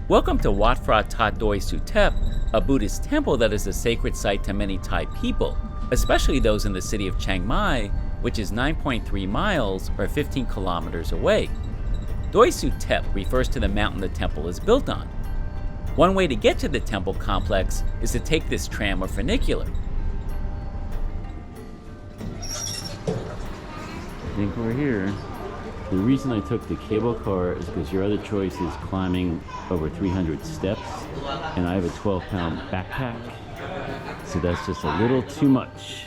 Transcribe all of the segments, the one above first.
Welcome to Wat Phra Thot Doi Suthep, a Buddhist temple that is a sacred site to many Thai people, especially those in the city of Chiang Mai, which is 9.3 miles or 15 kilometers away. Doi Suthep refers to the mountain the temple is built on. One way to get to the temple complex is to take this tram or funicular. I think we're here. The reason I took the cable car is because your other choice is climbing over 300 steps, and I have a 12-pound backpack, so that's just a little too much.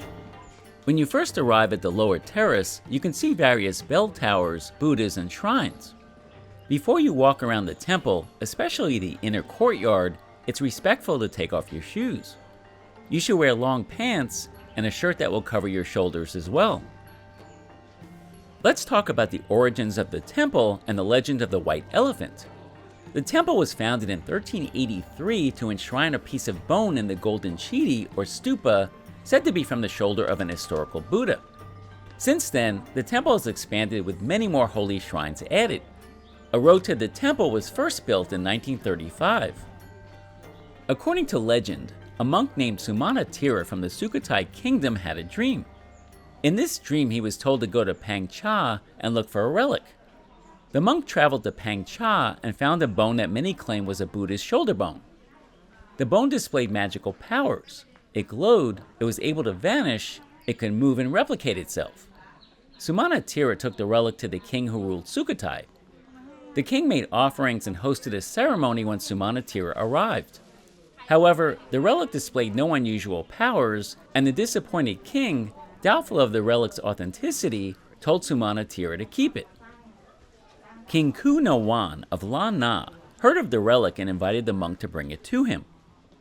When you first arrive at the lower terrace, you can see various bell towers, Buddhas, and shrines. Before you walk around the temple, especially the inner courtyard, it's respectful to take off your shoes. You should wear long pants and a shirt that will cover your shoulders as well. Let's talk about the origins of the temple and the legend of the white elephant. The temple was founded in 1383 to enshrine a piece of bone in the Golden Chedi, or Stupa, said to be from the shoulder of an historical Buddha. Since then, the temple has expanded with many more holy shrines added. A road to the temple was first built in 1935. According to legend, a monk named Sumana from the Sukhothai kingdom had a dream. In this dream, he was told to go to Phang Cha and look for a relic. The monk traveled to Phang Cha and found a bone that many claim was a Buddhist shoulder bone. The bone displayed magical powers. It glowed, it was able to vanish, it could move and replicate itself. Sumana took the relic to the king who ruled Sukhothai. The king made offerings and hosted a ceremony when Sumana arrived. However, the relic displayed no unusual powers, and the disappointed king, doubtful of the relic's authenticity, told Sumana to keep it. King Ku Nawan of Lan Na heard of the relic and invited the monk to bring it to him.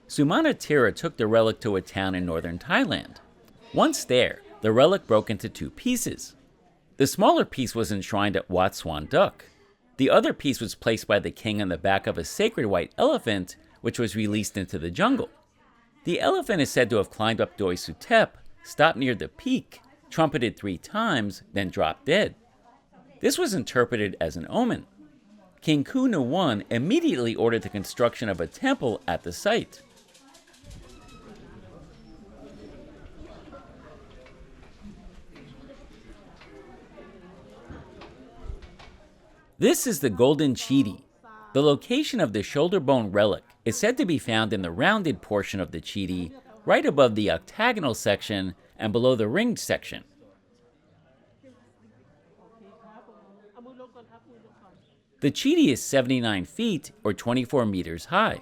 Sumana took the relic to a town in northern Thailand. Once there, the relic broke into two pieces. The smaller piece was enshrined at Wat Swan Duck. The other piece was placed by the king on the back of a sacred white elephant, which was released into the jungle. The elephant is said to have climbed up Doi Suthep, stopped near the peak, trumpeted 3 times, then dropped dead. This was interpreted as an omen. King Ku Nawan immediately ordered the construction of a temple at the site. This is the Golden Chedi. The location of the shoulder bone relic is said to be found in the rounded portion of the Chedi, right above the octagonal section and below the ringed section. The Chedi is 79 feet or 24 meters high.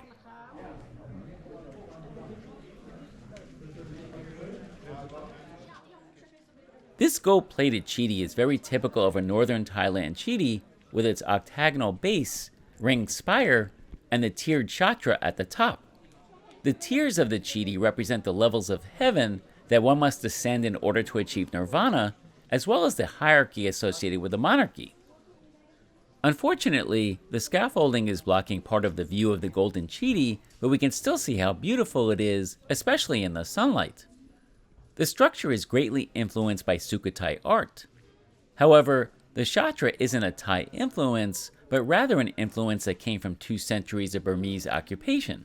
This gold-plated Chedi is very typical of a northern Thailand Chedi, with its octagonal base, ringed spire, and the tiered chhatra at the top. The tiers of the Chedi represent the levels of heaven that one must ascend in order to achieve nirvana, as well as the hierarchy associated with the monarchy. Unfortunately, the scaffolding is blocking part of the view of the Golden Chedi, but we can still see how beautiful it is, especially in the sunlight. The structure is greatly influenced by Sukhothai art. However, the chhatra isn't a Thai influence, but rather an influence that came from 2 centuries of Burmese occupation.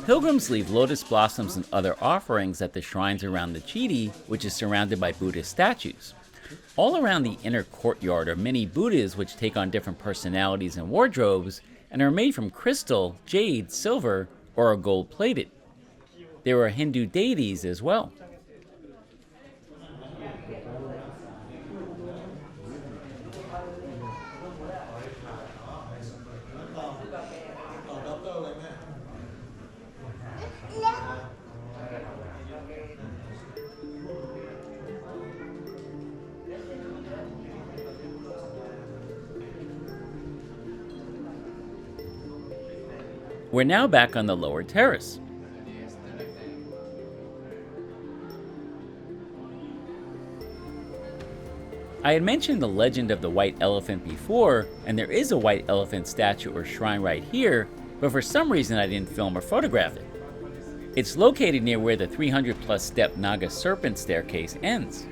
Pilgrims leave lotus blossoms and other offerings at the shrines around the Chedi, which is surrounded by Buddhist statues. All around the inner courtyard are many Buddhas which take on different personalities and wardrobes and are made from crystal, jade, silver, or are gold-plated. There are Hindu deities as well. We're now back on the lower terrace. I had mentioned the legend of the white elephant before, and there is a white elephant statue or shrine right here, but for some reason I didn't film or photograph it. It's located near where the 300 plus step Naga serpent staircase ends.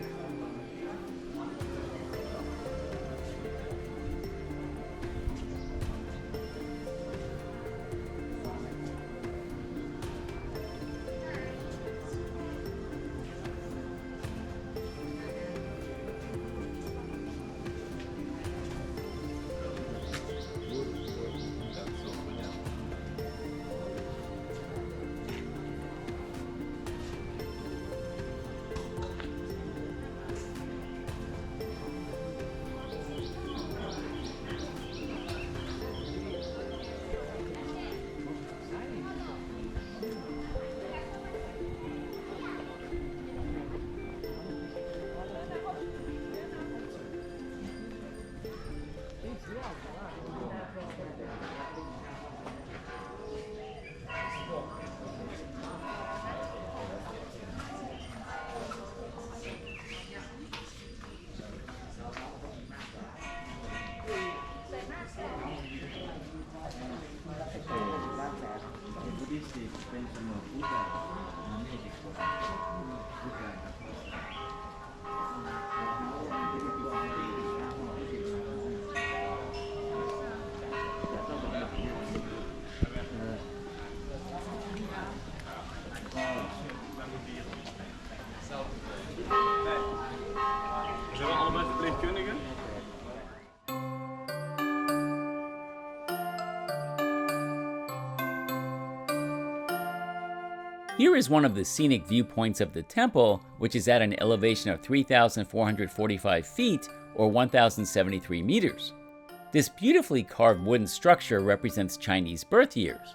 Here is one of the scenic viewpoints of the temple, which is at an elevation of 3,445 feet or 1,073 meters. This beautifully carved wooden structure represents Chinese birth years.